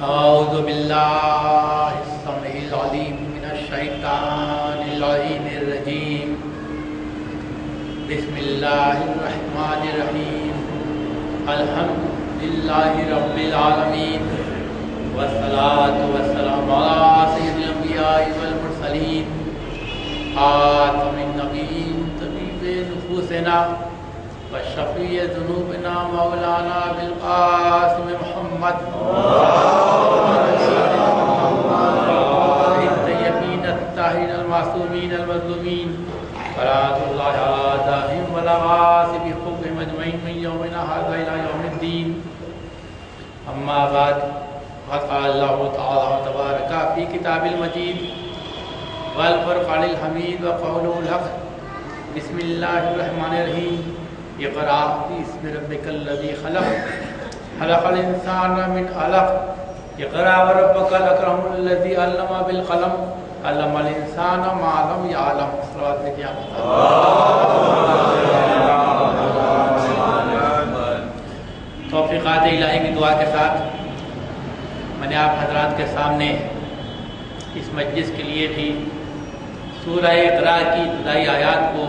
اعوذ باللہ السمیع العلیم من الشیطان اللعین الرجیم بسم اللہ الرحمن الرحیم الحمد للہ رب العالمین والصلاة والسلام علی سید الانبیاء والمرسلین خاتم النبیین طبیب نفوسنا وشفیع ذنوبنا مولانا بالقاسم محمد الطیبین الطاہرین المعصومین المظلومین صلاۃ اللہ علی داہم والغاصب حقوقہم اجمعین من یومنا ھذا الی یوم الدین اما بعد قال اللہ تعالی تبارک فی کتاب المجید والفرقان الحمید وقوله الحق بسم اللہ الرحمن الرحیم اقرأ باسم ربک الذی خلق خلق الانسان من علق اقرأ وربک الاکرم الذی علم بالقلم علم الانسان ما لم یعلم صلوات میں توفیقات الہی کی دعا کے ساتھ میں نے آپ حضرات کے سامنے اس مجلس کے لیے بھی سورہ اقرأ کی ابتدائی آیات کو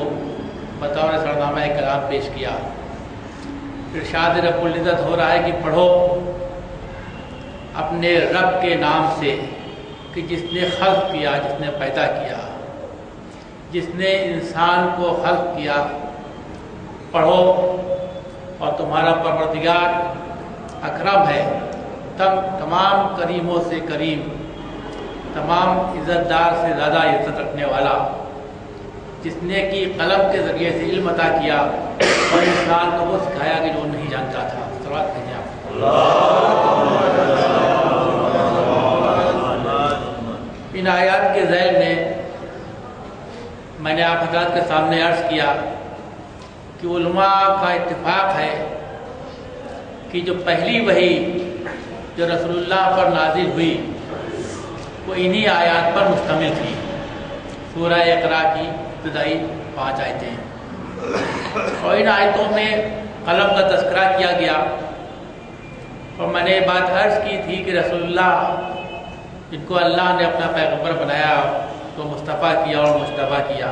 بطور سرنامہ کلام پیش کیا۔ ارشاد رب العزت ہو رہا ہے کہ پڑھو اپنے رب کے نام سے کہ جس نے خلق کیا، جس نے پیدا کیا، جس نے انسان کو خلق کیا۔ پڑھو اور تمہارا پروردگار اکرم ہے، تمام کریموں سے کریم، تمام عزت دار سے زیادہ عزت رکھنے والا، جس نے کی قلم کے ذریعے سے علم عطا کیا اور انسان کو وہ سکھایا کہ جو نہیں جانتا تھا۔ صلوات کہیے آپ۔ ان آیات کے ذیل میں نے آپ حضرات کے سامنے عرض کیا کہ علماء کا اتفاق ہے کہ جو پہلی وحی جو رسول اللہ پر نازل ہوئی وہ انہی آیات پر مشتمل تھی۔ سورہ اقرأ کی ابتدائی 5 آیتیں، اور ان آیتوں میں قلم کا تذکرہ کیا گیا، اور میں نے یہ بات عرض کی تھی کہ رسول اللہ جن کو اللہ نے اپنا پیغمبر بنایا تو مصطفیٰ کیا اور مجتبیٰ کیا،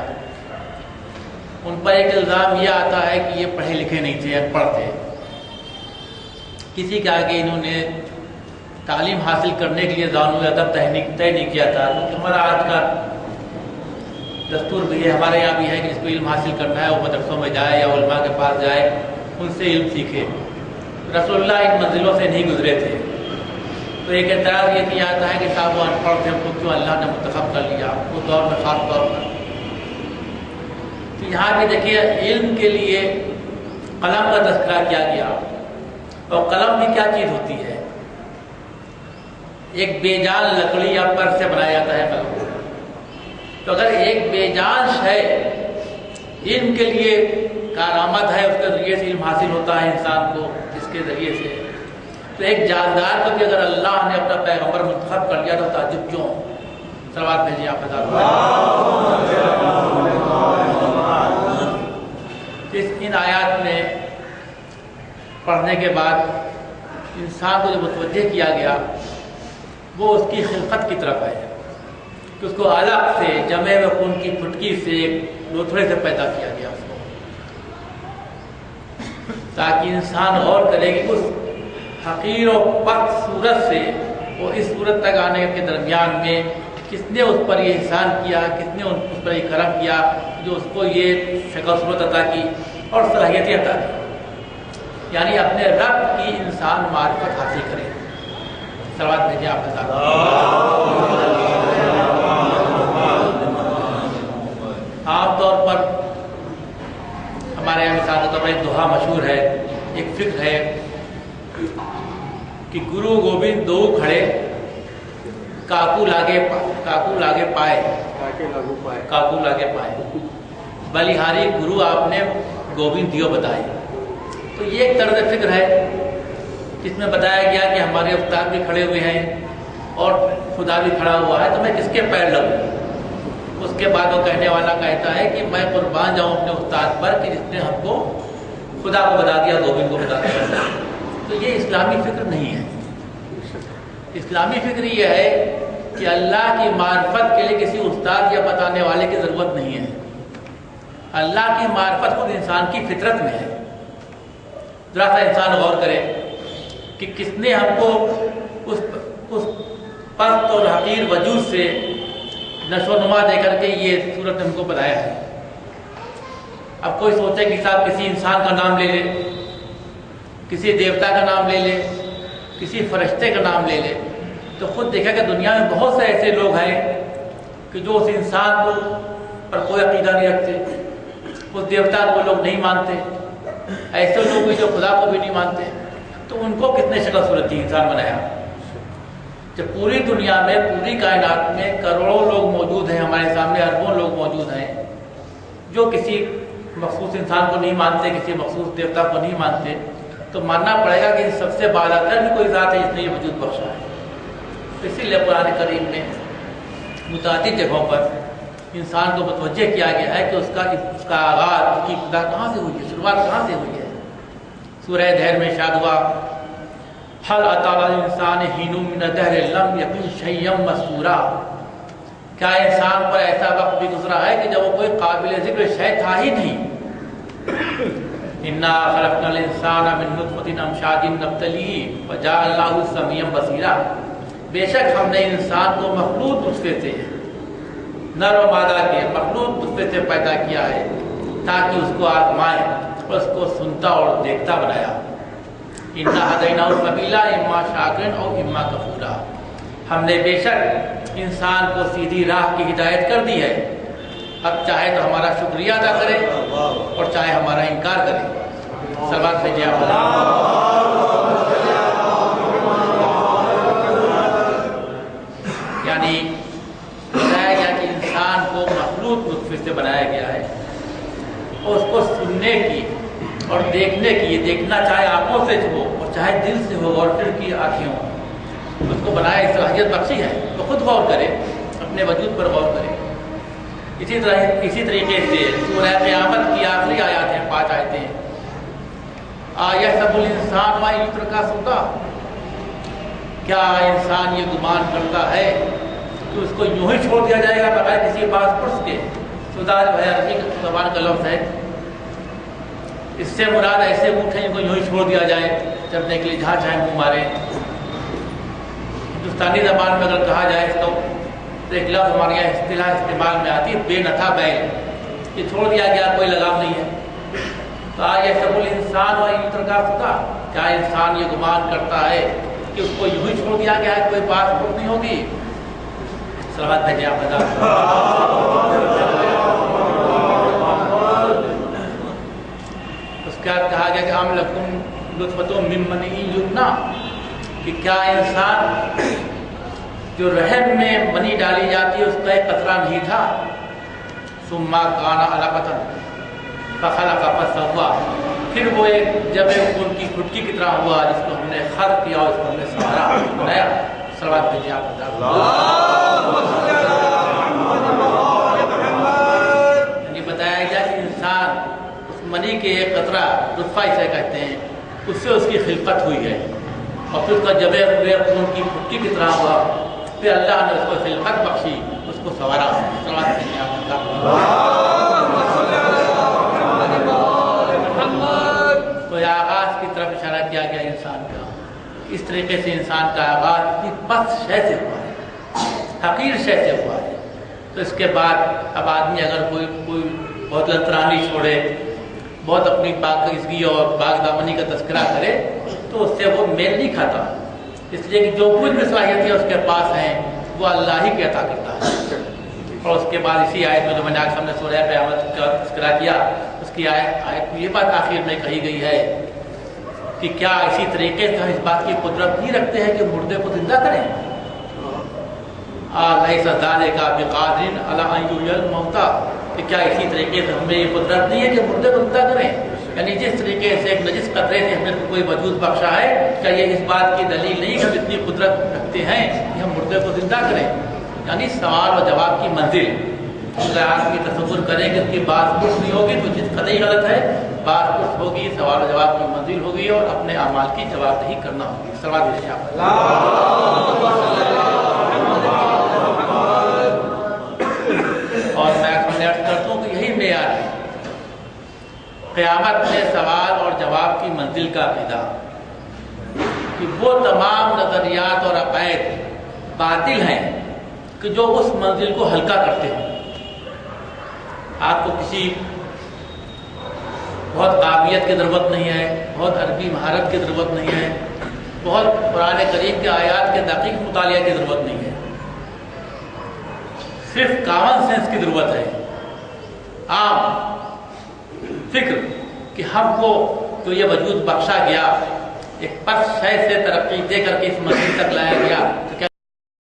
ان پر ایک الزام یہ آتا ہے کہ یہ پڑھے لکھے نہیں تھے، ان پڑھ تھے، کسی کے آگے انہوں نے تعلیم حاصل کرنے کے لیے زانو ادب طے نہیں کیا تھا، کیونکہ ہمارا آج کا دستور بھی ہے، ہمارے یہاں بھی ہے کہ جس کو علم حاصل کرنا ہے وہ مدرسوں میں جائے یا علماء کے پاس جائے، ان سے علم سیکھے۔ رسول اللہ ان منزلوں سے نہیں گزرے تھے، تو ایک اعتراض یہ کیا جاتا ہے کہ صاحب وہ ان پڑھ تھے، ان کو کیوں اللہ نے منتخب کر لیا اس دور میں، خاص طور پر۔ تو یہاں بھی دیکھیے علم کے لیے قلم کا تذکرہ کیا گیا، اور قلم بھی کیا چیز ہوتی ہے؟ ایک بے جان لکڑی یا پر سے بنایا جاتا ہے قلم۔ تو اگر ایک بے جان شے علم کے لیے کارآمد ہے، اس کے ذریعے سے علم حاصل ہوتا ہے انسان کو اس کے ذریعے سے، تو ایک جاندار کو بھی اگر اللہ نے اپنا پیغمبر منتخب کر لیا تو تعجب کیوں؟ صلوات بھیجیے آپ ان آیات میں پڑھنے کے بعد انسان کو جو متوجہ کیا گیا وہ اس کی خلقت کی طرف ہے کہ اس کو الگ سے جمے ہوئے خون کی پھٹکی سے ایک لوتھڑے سے پیدا کیا گیا اس کو، تاکہ انسان غور کرے کہ اس حقیر و پست صورت سے وہ اس صورت تک آنے کے درمیان میں کس نے اس پر یہ احسان کیا، کس نے اس پر یہ کرم کیا جو اس کو یہ شکل صورت عطا کی اور صلاحیتیں عطا کی، یعنی اپنے رب کی انسان معرفت حاصل کرے۔ صلوات بھیجیے آپ کے ساتھ۔ عام طور پر ہمارے یہاں مثال کے طور پر ایک دوہا مشہور ہے، ایک فکر ہے کہ گرو گوبند دو کھڑے کاکو لاگے پائے بلیہاری گرو آپ نے گوبند دیو بتائے۔ تو یہ ایک طرز فکر ہے جس میں بتایا گیا کہ ہمارے استاد بھی کھڑے ہوئے ہیں اور خدا بھی کھڑا ہوا ہے، تو میں کس کے پیر لگوں؟ اس کے بعد وہ کہنے والا کہتا ہے کہ میں قربان جاؤں اپنے استاد پر کہ جس نے ہم کو خدا کو بتا دیا، گوبند کو بتا دیا۔ تو یہ اسلامی فکر نہیں ہے، اسلامی فکر یہ ہے کہ اللہ کی معرفت کے لیے کسی استاد یا بتانے والے کی ضرورت نہیں ہے. اللہ کی معرفت خود انسان کی فطرت میں ہے. ذرا سا انسان غور کرے کہ کس نے ہم کو اس پست اور حقیر وجود سے نشو و نما دے کر کے یہ صورت ہم کو بنایا ہے. اب کوئی سوچے کہ صاحب کسی انسان کا نام لے لے, کسی دیوتا کا نام لے لے, کسی فرشتے کا نام لے لے, تو خود دیکھا کہ دنیا میں بہت سے ایسے لوگ ہیں کہ جو اس انسان کو پر کوئی عقیدہ نہیں رکھتے, اس دیوتا کو لوگ نہیں مانتے, ایسے لوگ بھی جو خدا کو بھی نہیں مانتے. تو ان کو کتنے شکل صورت تھی انسان بنایا. جب پوری دنیا میں, پوری کائنات میں کروڑوں لوگ موجود ہیں, ہمارے سامنے اربوں لوگ موجود ہیں جو کسی مخصوص انسان کو نہیں مانتے, کسی مخصوص دیوتا کو نہیں مانتے, تو ماننا پڑے گا کہ سب سے بالا تر بھی کوئی ذات ہے جس نے یہ وجود بخشا ہے. اسی لیے قرآن کریم میں متعدد جگہوں پر انسان کو متوجہ کیا گیا ہے کہ اس کا آغاز, اس کی ابتدا کہاں سے ہوئی ہے, شروعات کہاں سے ہوئی ہے. سورہ دہر میں ارشاد ہوا حل اتی الانسان حین من الدہر لم یکن شیئا مذکورا. کیا انسان پر ایسا وقت بھی گزرا ہے کہ جب وہ کوئی قابل ذکر شے تھا ہی نہیں. انا خلقنا الانسان من نطفۃ امشاج نبتلیہ فجعلناہ سمیعا بصیرا. بے شک ہم نے انسان کو مخلوط نطفے سے, نر و مادہ کے مخلوط نطفے سے پیدا کیا ہے تاکہ اس کو آزمائے اور اس کو سنتا اور دیکھتا بنایا. انا ہدیناہ السبیل اما شاکرا و اما کفورا. ہم نے بے شک انسان کو سیدھی راہ کی ہدایت کر دی ہے, اب چاہے تو ہمارا شکریہ ادا کرے اور چاہے ہمارا انکار کرے. صلوات بھیجیے آپ. یعنی بتایا گیا کہ انسان کو مخلوط نطفے سے بنایا گیا ہے اور اس کو سننے کی اور دیکھنے کی, یہ دیکھنا چاہے آنکھوں سے ہو اور چاہے دل سے ہو اور پھر کی آنکھیں ہوں, اس کو بنایا صلاحیت بخشی ہے. تو خود غور کرے, اپنے وجود پر غور کرے. اسی طریقے سے سورہ قیامت کی آخری آیات ہیں, 5 آیتیں. یحسب الانسان ما یترک سدی. کیا انسان یہ گمان کرتا ہے کہ اس کو یوں ہی چھوڑ دیا جائے گا بغیر کسی بات پرس کے. سدا جو ہے عربی زبان کا لفظ ہے, اس سے مراد ایسے اونٹ ہیں جن کو یوں ہی چھوڑ دیا جائے چلنے کے لیے جہاں چاہے منہ مارے. ہندوستانی زبان میں اگر کہا جائے تو ایک لفظ ہمارے یہاں اصطلاح استعمال میں آتی ہے بے نتھا بیل, یہ چھوڑ دیا گیا, کوئی لگام نہیں ہے. تو یحسب الانسان ما یترک سدی. کیا انسان یہ گمان کرتا ہے کہ اس کو یوں ہی چھوڑ دیا گیا ہے, کوئی بات نہیں ہوگی. صلوات بھیجیے آپ. اس کے بعد کہا گیا کہ ام لکم نطفۃ من منی یمنی. کہ کیا انسان جو رحم میں منی ڈالی جاتی ہے اس کا ایک قطرہ نہیں تھا. ثم کان علقۃ فخلق فسوى. پھر وہ ایک جب ان کی پھٹکی کی طرح ہوا جس کو ہم نے خلق کیا اور اس کو ہم نے سنوارا بنایا. صلوات بھیجیے آپ. یہ بتایا گیا کہ انسان اس منی کے ایک قطرہ, نطفہ اسے کہتے ہیں, اس سے اس کی خلقت ہوئی ہے اور پھر اس کا جبے ہوئے خون کی پھٹکی کی طرح ہوا, پھر اللہ نے اس کو خلقت بخشی, اس کو سنوارا. صلوات بھیجیے آپ. تو یہ آغاز کی طرف اشارہ کیا گیا انسان کا. اس طریقے سے انسان کا آغاز اتنی پست شے سے ہوا ہے, حقیر شے سے ہوا ہے. تو اس کے بعد اب آدمی اگر کوئی بہت لطرانی چھوڑے, بہت اپنی پاکیزگی اور باغ دامنی کا تذکرہ کرے, تو اس سے وہ میل نہیں کھاتا. اس لیے کہ جو کچھ بھی صلاحیتیں اس کے پاس ہیں وہ اللہ ہی کے عطا کرتا ہے. اور اس کے بعد اسی آیت میں جو میں نے آج ہم نے سورہ قیامت کا تذکرہ کیا, اس کی آیت میں یہ بات آخر میں کہی گئی ہے کہ کیا اسی طریقے سے ہم اس بات کی قدرت نہیں رکھتے ہیں کہ مردے کو زندہ کریں. لیس ذالک بقادر علی ان یحیی الموتیٰ. کہ کیا اسی طریقے سے ہمیں یہ قدرت نہیں ہے کہ مردے کو زندہ کریں. یعنی جس طریقے سے ایک نجس قطرے سے ہمیں کوئی وجود بخشا ہے, کیا یہ اس بات کی دلیل نہیں کہ ہم اتنی قدرت رکھتے ہیں کہ ہم مردے کو زندہ کریں. یعنی سوال و جواب کی منزل اگر آدمی تصور کرے کہ اس کی بات کچھ نہیں ہوگی تو جس قدر غلط ہے, بات کچھ ہوگی, سوال و جواب کی منزل ہوگی اور اپنے اعمال کی جواب دہی کرنا ہوگی. صلوات بھیجیے آپ. قیامت میں سوال اور جواب کی منزل کا عقیدہ کہ وہ تمام نظریات اور عقائد باطل ہیں کہ جو اس منزل کو ہلکا کرتے ہیں۔ آپ کو کسی بہت قابلیت کی ضرورت نہیں ہے، بہت عربی مہارت کی ضرورت نہیں ہے، بہت قرآن کریم کے آیات کے دقیق مطالعہ کی ضرورت نہیں ہے، صرف کامن سینس کی ضرورت ہے، عام فکر کہ ہم کو جو یہ وجود بخشا گیا، ایک پس شے سے ترقی دے کر کے اس منزل تک لایا گیا،